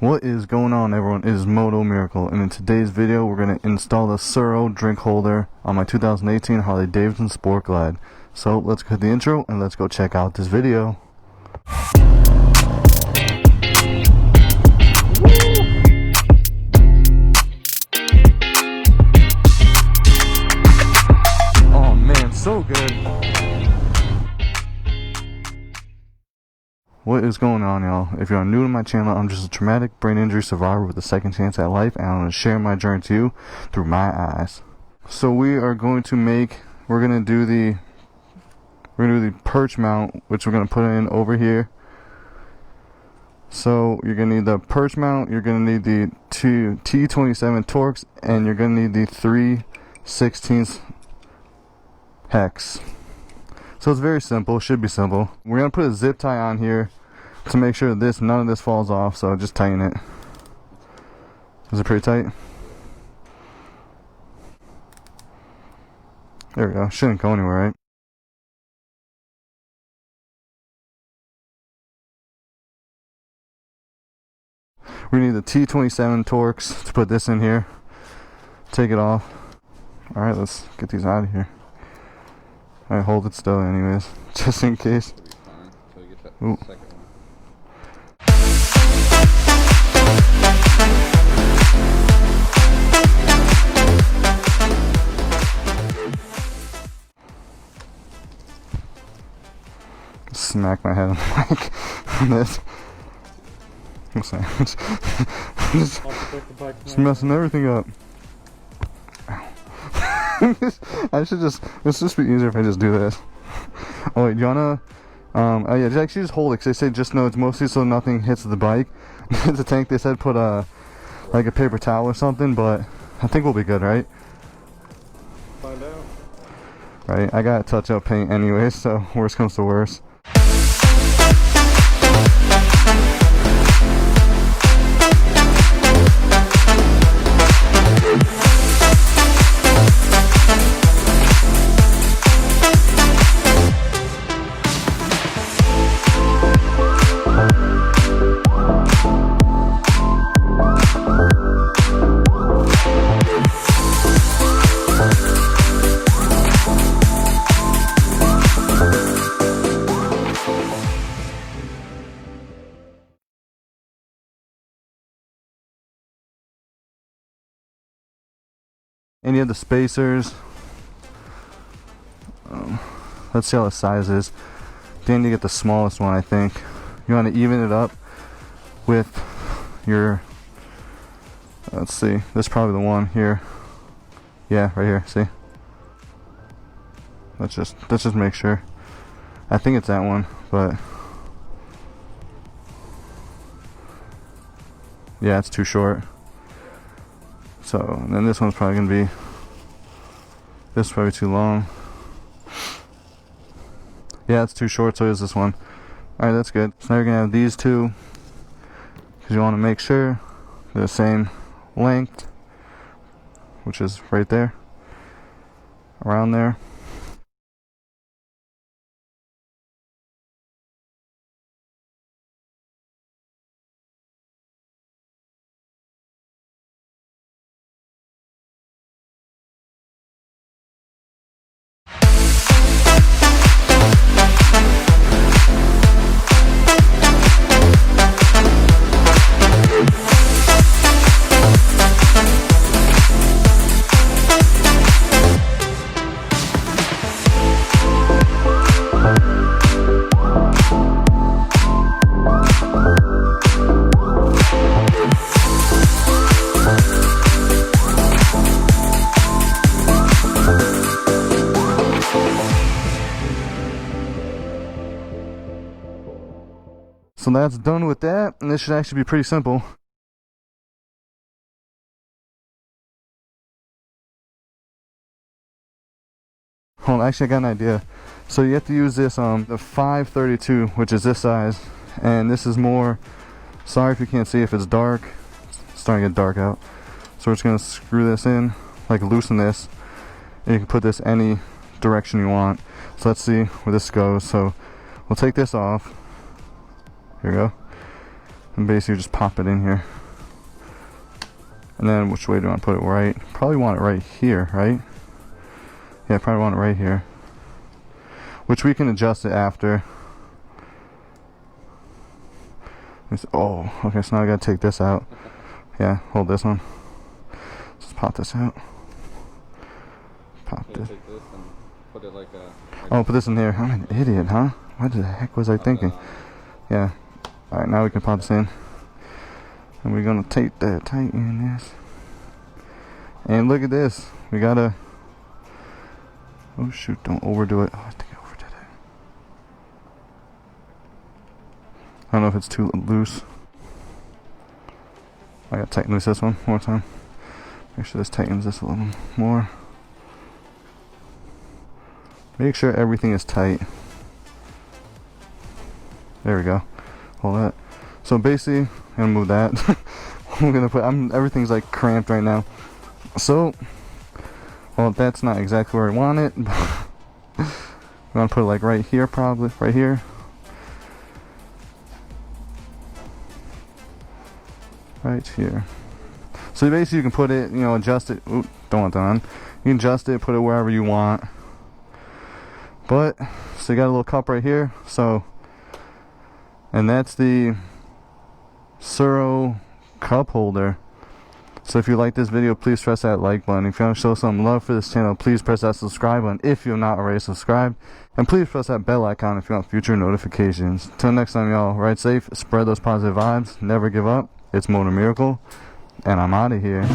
What is going on, everyone? It is MotoMiracle, and in today's video we're going to install the Ciro drink holder on my 2018 Harley-Davidson Sport Glide. So let's cut the intro and let's go check out this video. Oh man, so good. What is going on, y'all? If you're new to my channel, I'm just a traumatic brain injury survivor with a second chance at life, and I'm going to share my journey to you through my eyes. So we're going to do the perch mount, which we're going to put in over here. So you're going to need the perch mount, you're going to need the two T27 Torx, and you're going to need the 3/16 hex. So it's very simple, should be simple. We're going to put a zip tie on here to make sure that none of this falls off, so just tighten it. Is it pretty tight? There we go, shouldn't go anywhere, right? We need the T27 Torx to put this in here. Take it off. Alright, let's get these out of here. Alright, hold it still anyways, just in case. Ooh. Smack my head on the mic on this. I'm sorry. Just messing everything up. It's just be easier if I just do this. Oh wait, you wanna oh yeah, actually just hold it, because they say just know it's mostly so nothing hits the bike. The tank, they said put like a paper towel or something, but I think we'll be good, right? Find out. Right, I got touch-up paint anyway, so worst comes to worst. And you have the spacers. Let's see how the size is. Then you get the smallest one, I think. You want to even it up with your, let's see, this is probably the one here. Yeah, right here, see? Let's just make sure. I think it's that one, but yeah, it's too short. So, and then this one's probably gonna be, this is probably too long. Yeah, it's too short, so is this one. Alright, that's good. So now you're gonna have these two, because you want to make sure they're the same length, which is right there, around there. So that's done with that, and this should actually be pretty simple. Hold on, actually I got an idea. So you have to use this the 532, which is this size, and this is more, sorry if you can't see, if it's dark, it's starting to get dark out. So we're just going to screw this in, like loosen this, and you can put this any direction you want. So let's see where this goes. So we'll take this off. Here we go. And basically just pop it in here. And then which way do I want to put it? Right. Probably want it right here, right? Yeah, probably want it right here. Which we can adjust it after. Oh, okay, so now I gotta take this out. Yeah, hold this one. Just pop this out. Pop this. Take this and put it like a... Oh, put this in here. I'm an idiot, huh? What the heck was I thinking? Yeah. Alright, now we can pop this in. And we're gonna take that, tighten this. And look at this. We gotta... Oh shoot, don't overdo it. Oh, I think I overdid it. I don't know if it's too loose. I gotta tighten this one more time. Make sure this tightens this a little more. Make sure everything is tight. There we go. Hold that. So basically, I'm gonna move that. I'm gonna put. Everything's like cramped right now. So, well, that's not exactly where I want it. I'm gonna put it like right here, probably right here. Right here. So basically, you can put it. You know, adjust it. Ooh, don't want that on. You can adjust it, put it wherever you want. But so you got a little cup right here. So, and that's the Ciro cup holder. So if you like this video, please press that like button. If you want to show some love for this channel, please press that subscribe button if you're not already subscribed. And please press that bell icon if you want future notifications. Till next time, y'all, ride safe, spread those positive vibes, never give up. It's MotoMiracle, and I'm out of here.